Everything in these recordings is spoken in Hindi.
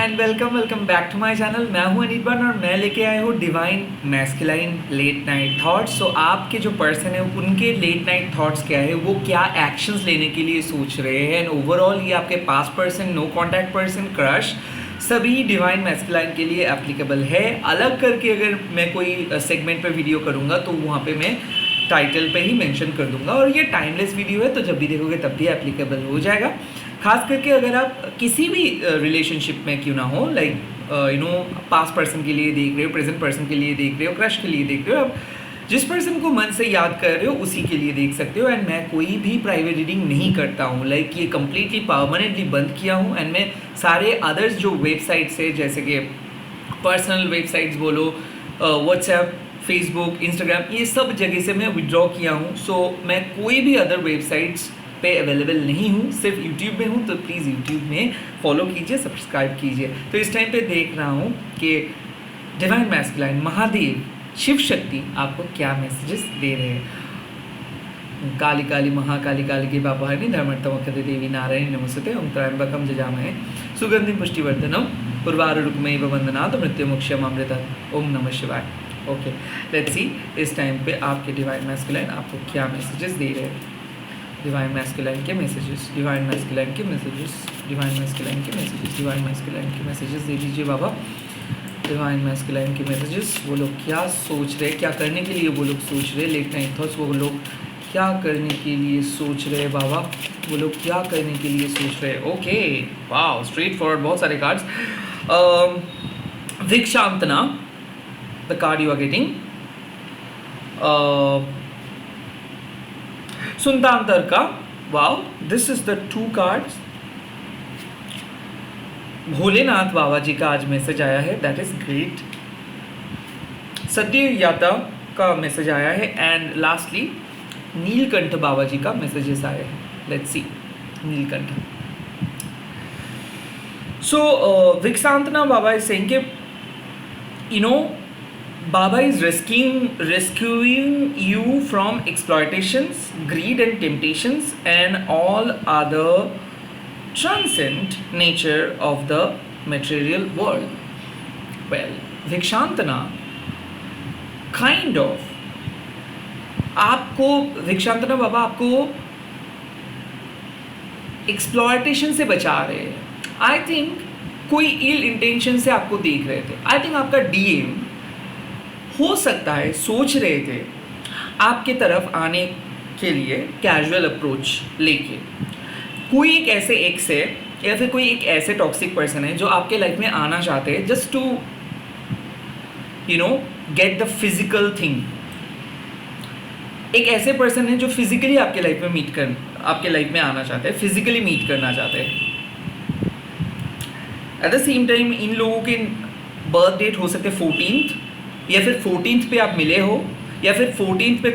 And welcome back to my channel. मैं हूं अनिर्बान और मैं लेके आया हूं divine masculine late night thoughts. So आपके जो पर्सन है उनके लेट नाइट थॉट्स क्या है, वो क्या एक्शंस लेने के लिए सोच रहे हैं, एंड ओवरऑल ये आपके past person, no contact person, crush, सभी डिवाइन मैस्कुलाइन के लिए एप्लीकेबल है। अलग करके अगर मैं कोई सेगमेंट पे वीडियो करूँगा तो वहाँ पे मैं टाइटल पे ही मेंशन कर दूंगा, और ये टाइमलेस वीडियो है तो जब भी देखोगे तब भी एप्लीकेबल हो जाएगा। खास करके अगर आप किसी भी रिलेशनशिप में क्यों ना हो, लाइक पास्ट पर्सन के लिए देख रहे हो, प्रेजेंट पर्सन के लिए देख रहे हो, क्रश के लिए देख रहे हो, आप जिस पर्सन को मन से याद कर रहे हो उसी के लिए देख सकते हो। एंड मैं कोई भी प्राइवेट रीडिंग नहीं करता हूँ, लाइक ये कम्प्लीटली परमानेंटली बंद किया हूँ। एंड मैं सारे अदर्स जो वेबसाइट्स है, जैसे कि पर्सनल वेबसाइट्स बोलो, व्हाट्सएप, फेसबुक, इंस्टाग्राम, ये सब जगह से मैं विड्रॉ किया हूँ। सो मैं कोई भी अदर वेबसाइट्स पे अवेलेबल नहीं हूँ, सिर्फ यूट्यूब में हूँ। तो प्लीज़ यूट्यूब में फॉलो कीजिए, सब्सक्राइब कीजिए। तो इस टाइम पे देख रहा हूँ कि डिवाइन मैस्कुलाइन, महादेव, शिव शक्ति आपको क्या मैसेजेस दे रहे हैं। काली काली महाकाली काली के बापाहनि धर्मर्थमखते देवी नारायणी नमस्ते। ओम त्र्यंबकम जजामहे सुगंधिम पुष्टिवर्धनम उर्वारुकमेव वंदनात् मृत्युमुक्षयमामृता। ओम नमः शिवाय। ओके, लेट्स सी इस टाइम पे आपके डिवाइन मैस्कुलाइन आपको क्या मैसेजेस दे रहे हैं। डिवाइन मैस्कुलाइन के मैसेजेस, डिवाइन मैस्कुलाइन के मैसेजेस, डिवाइन मैस्कुलाइन के मैसेजेस, डिवाइन मैस्कुलाइन के मैसेजेस दे दीजिए बाबा। डिवाइन मैस्कुलाइन के मैसेजेस, वो लोग क्या सोच रहे, क्या करने के लिए वो लोग सोच रहे, लेट नाइट थॉट्स, वो लोग क्या करने के लिए सोच रहे बाबा, वो लोग क्या करने के लिए सोच रहे। ओके, वाओ, स्ट्रेट फॉरवर्ड, बहुत सारे कार्ड्स। विक्षांतना, the card you are getting. सुनतांतर का, wow, this is the 2 cards. Bholenath Baba ji का आज मैसेज आया है, दैट इज ग्रेट। सत्य याता का मैसेज आया है, एंड लास्टली नीलकंठ बाबा जी का मैसेजेस आए हैं। Let's see Neelkanth. सो विक्षांतना बाबा इज सेइंग कि Baba is rescuing you from exploitations, greed and temptations and all other transcendent nature of the material world. Well, Vikshantana kind of आपको, विक्षांतना बाबा आपको एक्सप्लॉयटेशन से बचा रहे हैं। आई थिंक कोई इल इंटेंशन से आपको देख रहे थे। आई थिंक आपका डीएम हो सकता है सोच रहे थे आपके तरफ आने के लिए कैजुअल अप्रोच लेके। कोई एक ऐसे एक्स है या फिर कोई एक ऐसे टॉक्सिक पर्सन है जो आपके लाइफ में आना चाहते हैं just to get the physical thing. एक ऐसे पर्सन है जो फिजिकली आपके लाइफ में आपके लाइफ में आना चाहते हैं, फिजिकली मीट करना चाहते हैं। At the same time in लोगों के बर्थ डेट हो सकते हैं 14th, या फिर 14th पे आप मिले हो, या फिर 14th पे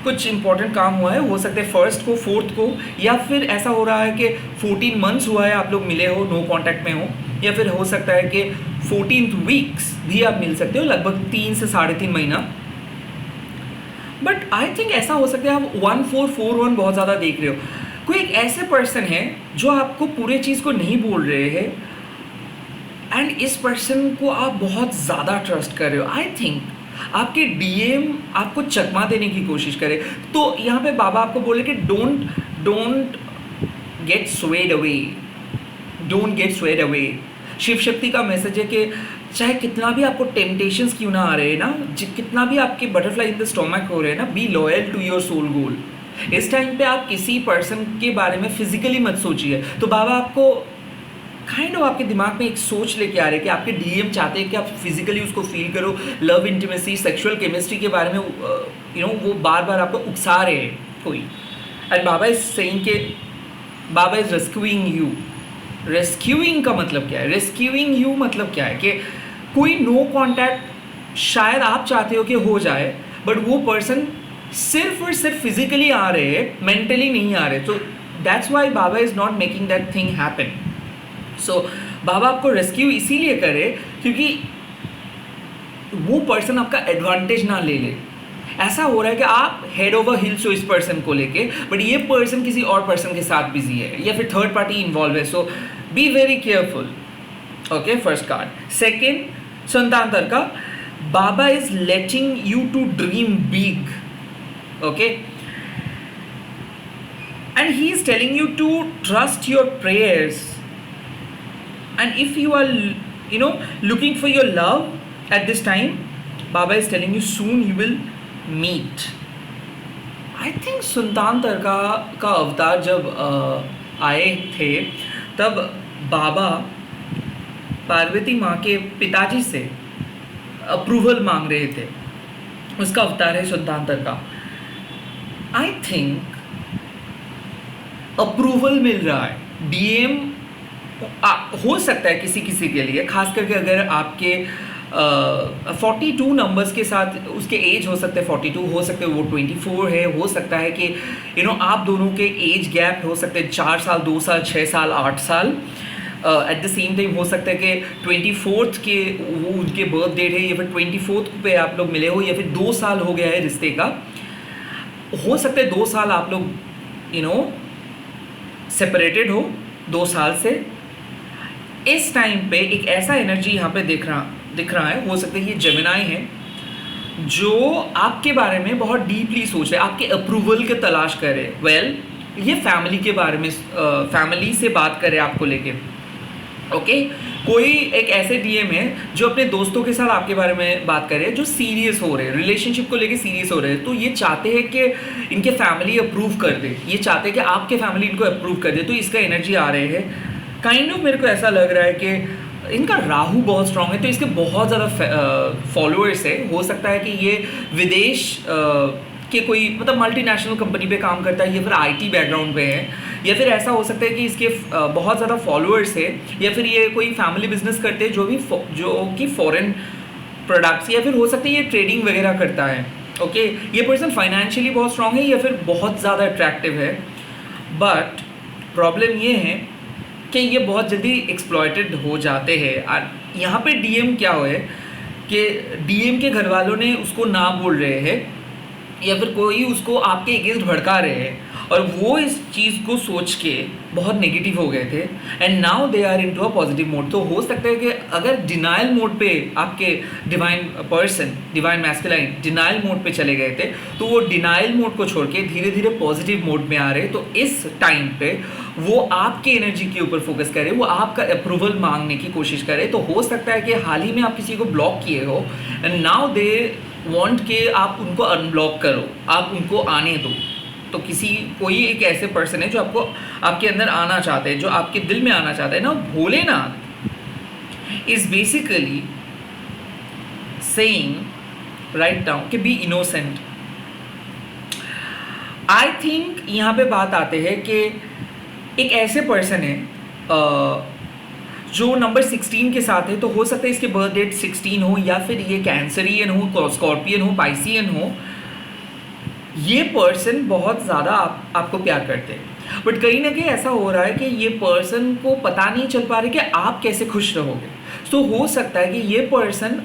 कुछ इंपॉर्टेंट काम हुआ है, हो सकता है 1st को, 4th को, या फिर ऐसा हो रहा है कि 14 मंथ्स हुआ है आप लोग मिले हो, नो कांटेक्ट में हो, या फिर हो सकता है कि 14th वीक्स भी आप मिल सकते हो, लगभग 3 से 3.5 महीना। बट आई थिंक ऐसा हो सकता है आप 1441 बहुत ज़्यादा देख रहे हो। कोई एक ऐसे पर्सन है जो आपको पूरे चीज़ को नहीं बोल रहे हैं, एंड इस पर्सन को आप बहुत ज़्यादा ट्रस्ट कर रहे हो। आई थिंक आपके डीएम आपको चकमा देने की कोशिश करे। तो यहाँ पे बाबा आपको बोले कि don't get swayed away, don't get swayed away. Shiv Shakti का मैसेज है कि चाहे कितना भी आपको टेम्पटेशंस क्यों ना आ रहे हैं ना, कितना भी आपके बटरफ्लाई इन द स्टोमक हो रहे हैं ना, be loyal to your soul goal. इस टाइम पे आप किसी पर्सन के बारे में फिजिकली मत सोचिए। तो बाबा आपको आपके दिमाग में एक सोच लेके आ रहे हैं कि आपके डीएम चाहते हैं कि आप फिजिकली उसको फील करो, लव, इंटीमेसी, सेक्सुअल केमिस्ट्री के बारे में वो बार बार आपको उकसा रहे हैं कोई। एंड बाबा इज सेइंग कि Baba is rescuing you. Rescuing का मतलब क्या है? रेस्क्यूइंग यू मतलब क्या है कि कोई नो कॉन्टैक्ट शायद आप चाहते हो कि हो जाए, बट वो पर्सन सिर्फ और सिर्फ फिजिकली आ रहे हैं, मेंटली नहीं आ रहे। तो that's why Baba is not making that thing happen. So Baba आपको रेस्क्यू इसीलिए करे क्योंकि वो पर्सन आपका एडवांटेज ना ले ले। ऐसा हो रहा है कि आप हेड ओवर हिल्स हो इस पर्सन को लेके, बट ये पर्सन किसी और पर्सन के साथ बिजी है या फिर थर्ड पार्टी इन्वॉल्व है। So be very careful. Okay, first card. Second संतान तर्का, Baba is letting you to dream big. Okay, and he is telling you to trust your prayers, and if you are looking for your love at this time, Baba is telling you soon you will meet. I think सुल्तान तरका का अवतार जब आए थे तब बाबा पार्वती माँ के पिताजी से अप्रूवल मांग रहे थे. उसका अवतार है सुल्तान तरका. आई थिंक अप्रूवल मिल रहा है. डीएम हो सकता है किसी किसी के लिए, खास करके अगर आपके 42 नंबर्स के साथ उसके एज हो सकते हैं 42, हो सकते हैं वो 24 है, हो सकता है कि आप दोनों के एज गैप हो सकते हैं 4 साल, 2 साल, 6 साल, 8 साल. एट द सेम टाइम हो सकता है कि 24th के वो उनके बर्थ डेट है, या फिर 24th पे आप लोग मिले हो, या फिर 2 साल हो गया है रिश्ते का. हो सकता है 2 साल आप लोग सेपरेटेड हो 2 साल से. इस टाइम पे एक ऐसा एनर्जी यहाँ पे दिख रहा है. हो सकता है ये जेमिनाई है जो आपके बारे में बहुत डीपली सोच रहे, आपके अप्रूवल के तलाश करे. वेल, ये फैमिली के बारे में, फैमिली से बात करे आपको लेके. ओके, कोई एक ऐसे डीएम है जो अपने दोस्तों के साथ आपके बारे में बात करे, जो सीरियस हो रहे हैं, रिलेशनशिप को लेके सीरियस हो रहे हैं. तो ये चाहते हैं कि इनके फैमिली अप्रूव कर दे, ये चाहते हैं कि आपके फैमिली इनको अप्रूव कर दे. तो इसका एनर्जी आ रहे हैं. काइंड ऑफ मेरे को ऐसा लग रहा है कि इनका राहु बहुत स्ट्रांग है, तो इसके बहुत ज़्यादा फॉलोअर्स है. हो सकता है कि ये विदेश कि कोई मतलब मल्टीनेशनल कंपनी पे काम करता है, या फिर आईटी बैकग्राउंड पे है, या फिर ऐसा हो सकता है कि इसके बहुत ज़्यादा फॉलोअर्स है, या फिर ये कोई फैमिली बिजनेस करते हैं जो कि फॉरेन प्रोडक्ट्स, या फिर हो सकता है ये ट्रेडिंग वगैरह करता है. ओके, ये पर्सन फाइनेंशियली बहुत स्ट्रांग है, या फिर बहुत ज़्यादा अट्रैक्टिव है. बट प्रॉब्लम ये है कि ये बहुत जल्दी एक्सप्लॉयटेड हो जाते हैं. और यहाँ पे डीएम क्या हो है कि डीएम के घर वालों ने उसको ना बोल रहे हैं, या फिर कोई उसको आपके अगेंस्ट भड़का रहे हैं, और वो इस चीज़ को सोच के बहुत नेगेटिव हो गए थे. And now they are into a positive mode. तो हो सकता है कि अगर डिनाइल मोड पे आपके divine person, divine masculine denial mode पे चले गए थे, तो वो डिनाइल मोड को छोड़ के धीरे धीरे पॉजिटिव मोड में आ रहे. तो इस टाइम पे वो आपके एनर्जी के ऊपर फोकस करे, वो आपका अप्रूवल मांगने की कोशिश करे. तो हो सकता है कि हाल ही में आप किसी को ब्लॉक किए हो, एंड नाउ दे वांट के आप उनको अनब्लॉक करो, आप उनको आने दो. तो कोई एक ऐसे पर्सन है जो आपको आपके अंदर आना चाहते हैं, जो आपके दिल में आना चाहते हैं ना. Bholenath is basically saying right now कि बी इनोसेंट. आई थिंक यहाँ पे बात आते हैं कि एक ऐसे पर्सन है जो नंबर 16 के साथ है. तो हो सकता है इसके बर्थ डेट 16 हो, या फिर ये कैंसरियन हो, स्कॉर्पियन हो, पाइसियन हो. ये पर्सन बहुत ज़्यादा आपको प्यार करते हैं, बट कहीं ना कहीं ऐसा हो रहा है कि ये पर्सन को पता नहीं चल पा रहा कि आप कैसे खुश रहोगे. तो हो सकता है कि ये पर्सन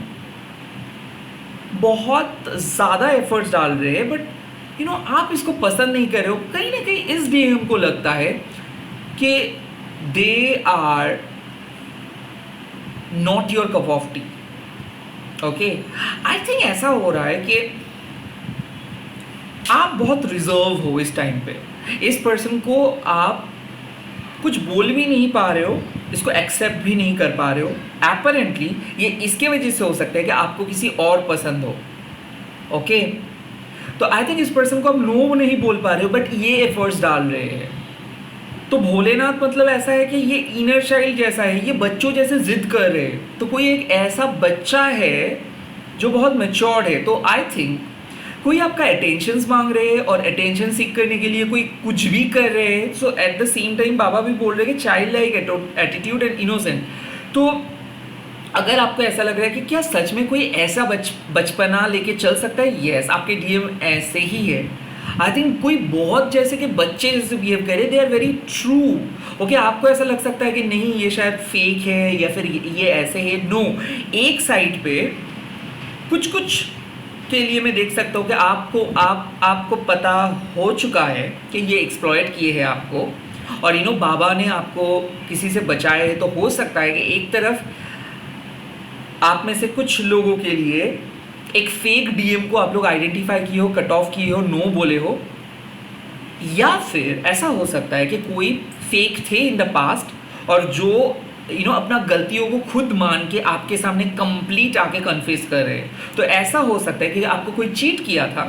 बहुत ज़्यादा एफर्ट्स डाल रहे हैं, बट आप इसको पसंद नहीं कर रहे हो. कहीं ना कहीं इस डीएम को लगता है कि they are not your cup of tea. Okay, I think ऐसा हो रहा है कि आप बहुत रिजर्व हो इस टाइम पे. इस पर्सन को आप कुछ बोल भी नहीं पा रहे हो, इसको एक्सेप्ट भी नहीं कर पा रहे हो. एपरेंटली ये इसके वजह से हो सकता है कि आपको किसी और पसंद हो. ओके, तो आई थिंक इस पर्सन को आप नो नहीं बोल पा रहे हो, बट ये एफर्ट्स डाल रहे हैं. तो भोलेनाथ मतलब ऐसा है कि ये इनर चाइल्ड जैसा है, ये बच्चों जैसे जिद कर रहे हैं. तो कोई एक ऐसा बच्चा है जो बहुत मैच्योर्ड है. तो आई थिंक कोई आपका अटेंशंस मांग रहे हैं, और अटेंशन सीख करने के लिए कोई कुछ भी कर रहे हैं. सो एट द सेम टाइम बाबा भी बोल रहे हैं कि child like attitude and innocent. तो अगर आपको ऐसा लग रहा है कि क्या सच में कोई ऐसा बचपना लेके चल सकता है, यस, आपके डीएम ऐसे ही है. आई थिंक कोई बहुत जैसे कि बच्चे जैसे बिहेव करे, they are very true. Okay, आपको ऐसा लग सकता है कि नहीं ये शायद फेक है, या फिर ये ऐसे है. नो, एक साइड पे कुछ के लिए मैं देख सकता हूँ कि आपको पता हो चुका है कि ये एक्सप्लॉयट किए हैं आपको, और बाबा ने आपको किसी से बचाया है, तो हो सकता है कि एक तरफ आप में से कुछ लोगों के लिए एक फेक डीएम को आप लोग आइडेंटिफाई किए हो, कट ऑफ किए हो, नो बोले हो, या फिर ऐसा हो सकता है कि कोई फेक थे इन द पास्ट और जो अपना गलतियों को खुद मान के आपके सामने कंप्लीट आके कन्फेस कर रहे हैं। तो ऐसा हो सकता है कि आपको कोई चीट किया था,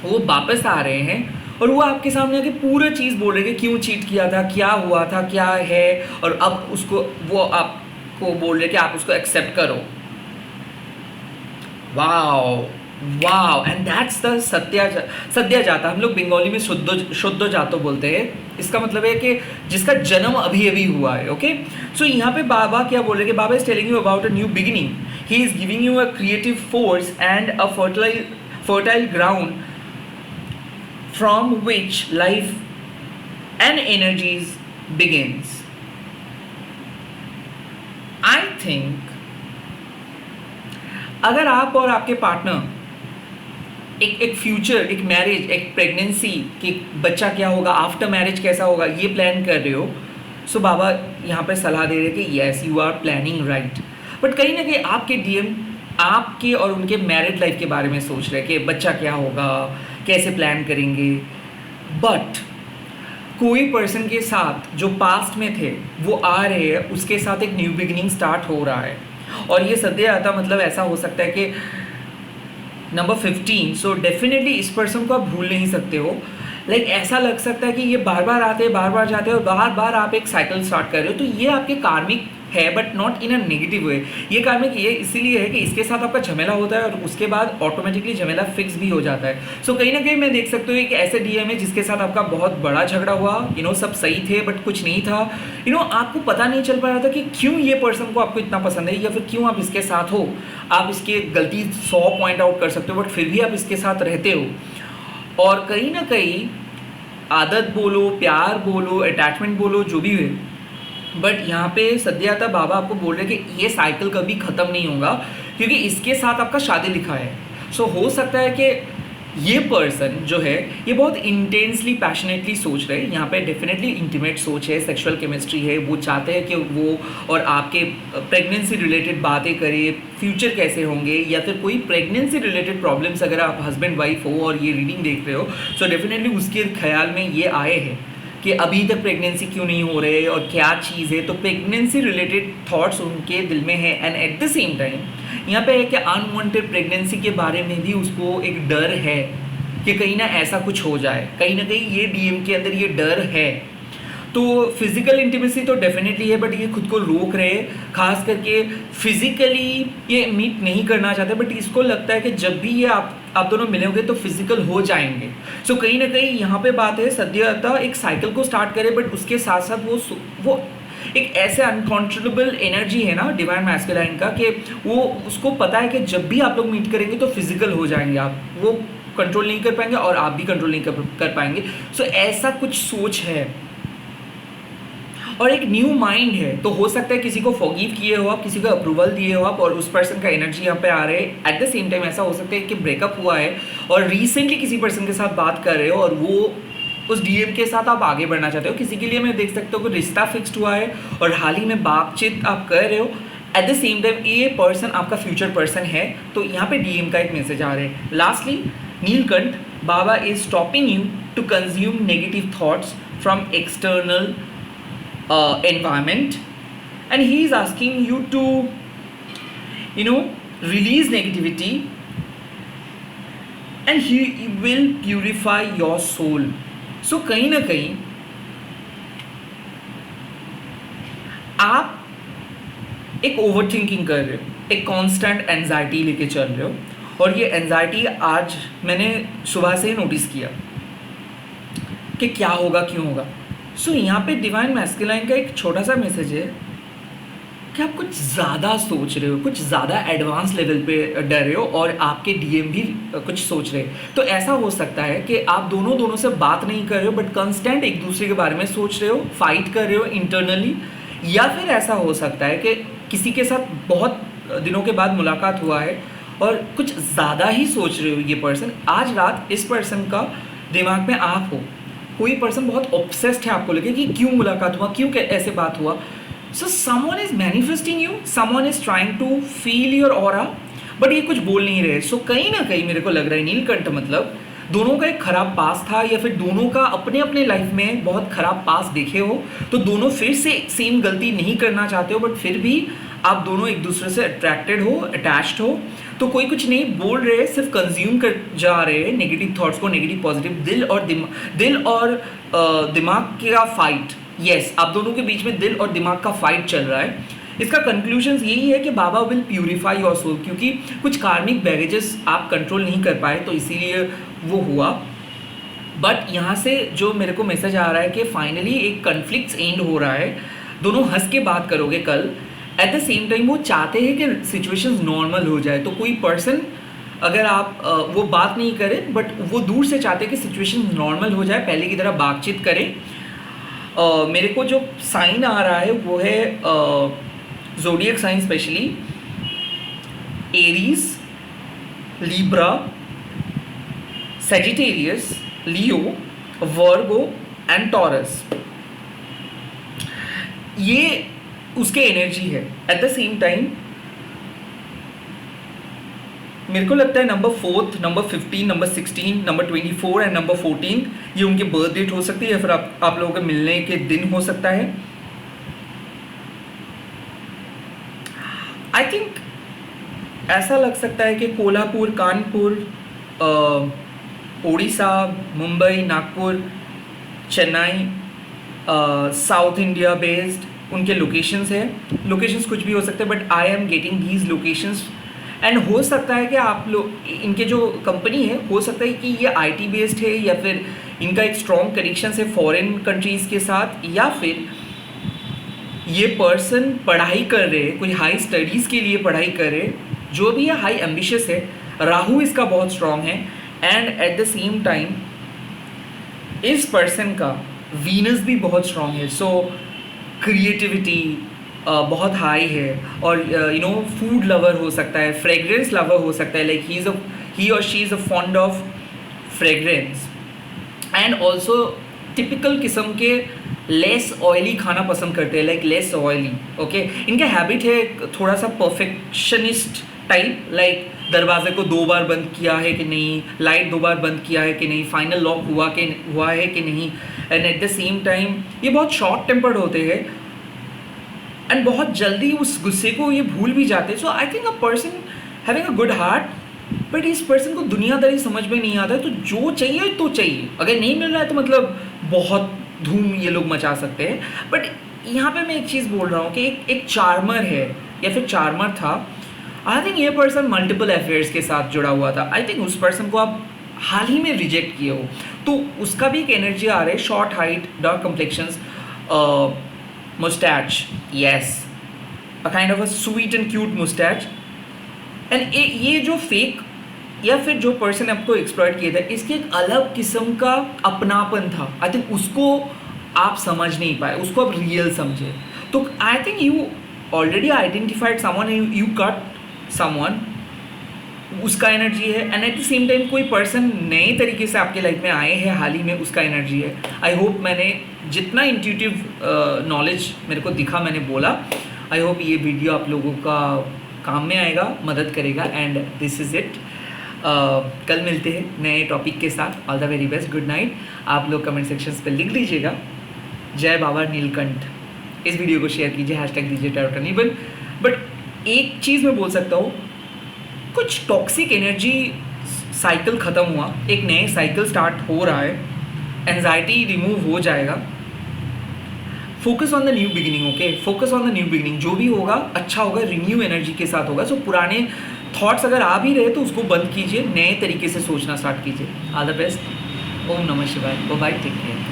वो वापस आ रहे हैं और वो आपके सामने आके पूरा चीज़ बोल रहे हैं कि क्यों चीट किया था, क्या हुआ था, क्या है, और अब उसको वो आपको बोल रहे कि आप उसको एक्सेप्ट करो। Wow wow, and that's the सद्या जाता, हम लोग बंगाली में शुद्ध जातो बोलते हैं। इसका मतलब है कि जिसका जन्म अभी अभी हुआ है। ओके, सो यहाँ पे बाबा क्या बोल रहे हैं कि Baba is telling you about a new beginning, he is giving you a creative force and a fertile ground from which life and energies begins. I think अगर आप और आपके पार्टनर एक फ्यूचर, एक मैरिज, एक प्रेगनेंसी, कि बच्चा क्या होगा, आफ्टर मैरिज कैसा होगा, ये प्लान कर रहे हो, सो बाबा यहाँ पे सलाह दे रहे हैं कि yes you are planning right. But कहीं ना कहीं आपके डीएम आपके और उनके मैरिड लाइफ के बारे में सोच रहे हैं कि बच्चा क्या होगा, कैसे प्लान करेंगे। बट कोई पर्सन के साथ जो पास्ट में थे वो आ रहे हैं, उसके साथ एक न्यू बिगिनिंग स्टार्ट हो रहा है। और ये सद्य आता मतलब ऐसा हो सकता है कि नंबर 15, सो डेफिनेटली इस पर्सन को आप भूल नहीं सकते हो। लाइक ऐसा लग सकता है कि ये बार बार आते हैं, बार बार जाते हैं और बार बार आप एक साइकिल स्टार्ट कर रहे हो। तो ये आपके कार्मिक है, but not in a negative way. ये कार्मिक ये इसीलिए है कि इसके साथ आपका झमेला होता है और उसके बाद ऑटोमेटिकली झमेला फिक्स भी हो जाता है। सो कहीं ना कहीं मैं देख सकता हूँ कि ऐसे डीएम है जिसके साथ आपका बहुत बड़ा झगड़ा हुआ, सब सही थे बट कुछ नहीं था। आपको पता नहीं चल पा रहा था कि क्यों ये पर्सन को आपको इतना पसंद है या फिर क्यों आप इसके साथ हो। आप इसके गलती 100 पॉइंट आउट कर सकते हो बट फिर भी आप इसके साथ रहते हो। और कहीं ना कहीं आदत बोलो, प्यार बोलो, अटैचमेंट बोलो, जो भी है, बट यहाँ पे सद्याता बाबा आपको बोल रहे हैं कि ये साइकिल कभी ख़त्म नहीं होगा क्योंकि इसके साथ आपका शादी लिखा है। सो हो सकता है कि ये पर्सन जो है ये बहुत इंटेंसली पैशनेटली सोच रहे हैं। यहाँ पे डेफिनेटली इंटीमेट सोच है, सेक्सुअल केमिस्ट्री है। वो चाहते हैं कि वो और आपके प्रेगनेंसी रिलेटेड बातें करें, फ्यूचर कैसे होंगे, या फिर कोई प्रेगनेंसी रिलेटेड प्रॉब्लम्स अगर आप हस्बैंड वाइफ हो और ये रीडिंग देख रहे हो, सो डेफिनेटली उसके ख्याल में ये आए हैं कि अभी तक प्रेगनेंसी क्यों नहीं हो रहे और क्या चीज़ है। तो प्रेगनेंसी रिलेटेड थॉट्स उनके दिल में है। And at the same time यहाँ पे है कि अनवांटेड प्रेगनेंसी के बारे में भी उसको एक डर है कि कहीं ना ऐसा कुछ हो जाए। कहीं ना कहीं ये डीएम के अंदर ये डर है। तो फिजिकल इंटीमेसी तो डेफिनेटली है बट ये खुद को रोक रहे, खास करके फिजिकली ये मीट नहीं करना चाहते। बट इसको लगता है कि जब भी ये आप दोनों मिलोगे तो फिजिकल हो जाएंगे। सो कहीं ना कहीं यहाँ पे बात है सद्यता एक साइकिल को स्टार्ट करे बट उसके साथ साथ वो एक ऐसे अनकंट्रोलेबल एनर्जी है ना डिवाइन मैस्कुलाइन का कि वो उसको पता है कि जब भी आप लोग मीट करेंगे तो फिजिकल हो जाएंगे। आप वो कंट्रोल नहीं कर पाएंगे और आप भी कंट्रोल नहीं कर पाएंगे। सो ऐसा कुछ सोच है और एक न्यू माइंड है। तो हो सकता है किसी को फॉरगिव किए हो आप, किसी को अप्रूवल दिए हो आप और उस पर्सन का एनर्जी यहाँ पे आ रहे हैं। एट द सेम टाइम ऐसा हो सकता है कि ब्रेकअप हुआ है और रिसेंटली किसी पर्सन के साथ बात कर रहे हो और वो उस डीएम के साथ आप आगे बढ़ना चाहते हो। किसी के लिए मैं देख सकता हूँ कि रिश्ता फिक्स्ड हुआ है और हाल ही में बातचीत आप कर रहे हो। एट द सेम टाइम ये पर्सन आपका फ्यूचर पर्सन है। तो यहाँ पे डीएम का एक मैसेज आ रहा है। लास्टली नीलकंठ, बाबा is stopping you to consume negative thoughts from external environment and he is asking you to release negativity and he will purify your soul. So कहीं ना कहीं आप एक ओवर थिंकिंग कर रहे हो, एक कांस्टेंट एंजाइटी लेके चल रहे हो और ये एंजाइटी आज मैंने सुबह से ही नोटिस किया कि क्या होगा, क्यों होगा। सो यहाँ पे डिवाइन मैस्कुलाइन का एक छोटा सा मैसेज है कि आप कुछ ज़्यादा सोच रहे हो, कुछ ज़्यादा एडवांस लेवल पे डर रहे हो और आपके डीएम भी कुछ सोच रहे हैं। तो ऐसा हो सकता है कि आप दोनों से बात नहीं कर रहे हो बट कंस्टेंट एक दूसरे के बारे में सोच रहे हो, फाइट कर रहे हो इंटरनली। या फिर ऐसा हो सकता है कि किसी के साथ बहुत दिनों के बाद मुलाकात हुआ है और कुछ ज़्यादा ही सोच रहे हो। ये पर्सन आज रात इस पर्सन का दिमाग में आप हो कोई पर्सन बहुत ऑब्सेस्ड है आपको लेके कि क्यों मुलाकात हुआ, क्यों ऐसे बात हुआ. So someone is manifesting you, someone is trying to feel your aura, but ये कुछ बोल नहीं रहे. सो कहीं ना कहीं मेरे को लग रहा है नीलकंठ मतलब दोनों का एक खराब पास था, या फिर दोनों का अपने अपने लाइफ में बहुत खराब पास देखे हो, तो दोनों फिर से सेम गलती नहीं करना चाहते हो, बट फिर भी आप दोनों एक दूसरे से अट्रैक्टेड हो, अटैच्ड हो. तो कोई कुछ नहीं बोल रहे, सिर्फ कंज्यूम कर जा रहे हैं नेगेटिव थॉट्स को, नेगेटिव पॉजिटिव. दिल और दिमाग का फाइट. यस, आप दोनों के बीच में दिल और दिमाग का फाइट चल रहा है. इसका कंक्लूजन यही है कि बाबा विल प्यूरिफाई योर सोल, क्योंकि कुछ कार्मिक बैगेजेस आप कंट्रोल नहीं कर पाए, तो इसीलिए वो हुआ. बट यहाँ से जो मेरे को मैसेज आ रहा है कि फाइनली एक कन्फ्लिक्ट एंड हो रहा है, दोनों हंस के बात करोगे कल. एट द सेम टाइम वो चाहते हैं कि सिचुएशंस नॉर्मल हो जाए. तो कोई पर्सन अगर आप वो बात नहीं करें, बट वो दूर से चाहते हैं कि सिचुएशन नॉर्मल हो जाए, पहले की तरह बातचीत करें. मेरे को जो साइन आ रहा है वो है zodiac sign, specially Aries, Libra, Sagittarius, Leo, Virgo and Taurus. ये उसके एनर्जी है. एट द सेम टाइम मेरे को लगता है number 4, number 15, number 16, number 24 and number 14 ये उनके बर्थ डेट हो सकती है, या फिर आप लोगों के मिलने के दिन हो सकता है. आई थिंक ऐसा लग सकता है कि Kolhapur, Kanpur, Orissa, Mumbai, Nagpur, Chennai, south India based उनके लोकेशंस है. लोकेशंस कुछ भी हो सकते हैं, but I am getting these locations. And हो सकता है कि आप लोग, इनके जो कंपनी है, हो सकता है कि ये आईटी बेस्ड है, या फिर इनका एक स्ट्रॉन्ग कनेक्शन है फॉरेन कंट्रीज़ के साथ, या फिर ये पर्सन पढ़ाई कर रहे, कोई हाई स्टडीज़ के लिए पढ़ाई कर रहे, जो भी है हाई एम्बिशियस है. राहु इसका बहुत स्ट्रॉन्ग है. And at the same time इस पर्सन का वीनस भी बहुत स्ट्रॉन्ग है. सो क्रिएटिविटी बहुत हाई है, और फूड लवर हो सकता है, फ्रेगरेंस लवर हो सकता है. लाइक ही और she is a fond of fragrance. And also typical किस्म के लेस ऑयली खाना पसंद करते हैं, लाइक लेस ऑयली. ओके, इनका हैबिट है थोड़ा सा परफेक्शनिस्ट टाइप, लाइक दरवाजे को 2 बार बंद किया है कि नहीं, लाइट 2 बार बंद किया है कि नहीं, फाइनल लॉक हुआ है कि नहीं. And at the same time ये बहुत शॉर्ट टेम्पर्ड होते हैं, एंड बहुत जल्दी उस गुस्से को ये भूल भी जाते हैं. So I think a person having a good heart, but इस पर्सन को दुनियादारी समझ में नहीं आता है. तो जो चाहिए तो चाहिए, अगर नहीं मिल रहा है तो मतलब बहुत धूम ये लोग मचा सकते हैं. बट यहाँ पे मैं एक चीज़ बोल रहा हूँ कि एक चार्मर है, या फिर चार्मर था. आई थिंक ये पर्सन मल्टीपल अफेयर्स के साथ जुड़ा हुआ था. आई थिंक उस पर्सन को आप हाल ही में रिजेक्ट किए हो, तो उसका भी एक एनर्जी आ रहा है. Short height, dark complexions, mustache, yes, a kind of a sweet and cute mustache. and ये जो फेक या फिर जो पर्सन आपको एक्सप्लॉइट किया था, इसके एक अलग किस्म का अपनापन था. आई थिंक उसको आप समझ नहीं पाए, उसको आप रियल समझे. तो I think you already identified someone, you cut someone, उसका एनर्जी है. And at the same time कोई पर्सन नए तरीके से आपके लाइफ में आए हैं हाल ही में, उसका एनर्जी है. आई होप मैंने जितना इंट्यूटिव नॉलेज मेरे को दिखा मैंने बोला. आई होप ये वीडियो आप लोगों का काम में आएगा, मदद करेगा. And this is it. कल मिलते हैं नए टॉपिक के साथ. All the very best, good night. आप लोग कमेंट सेक्शंस पे लिख लीजिएगा जय बाबा नीलकंठ. इस वीडियो को शेयर कीजिए, हैशटैग दीजिए टैरोटनीबल. बट एक चीज़ मैं बोल सकता हूँ, कुछ टॉक्सिक एनर्जी साइकिल ख़त्म हुआ, एक नए साइकिल स्टार्ट हो रहा है. एंजाइटी रिमूव हो जाएगा. Focus on the new beginning. Okay, focus on the new beginning. जो भी होगा अच्छा होगा, रिन्यू एनर्जी के साथ होगा. सो पुराने थॉट्स अगर आ भी रहे तो उसको बंद कीजिए, नए तरीके से सोचना स्टार्ट कीजिए. All the best. ओम नमः शिवाय. Bye, take care.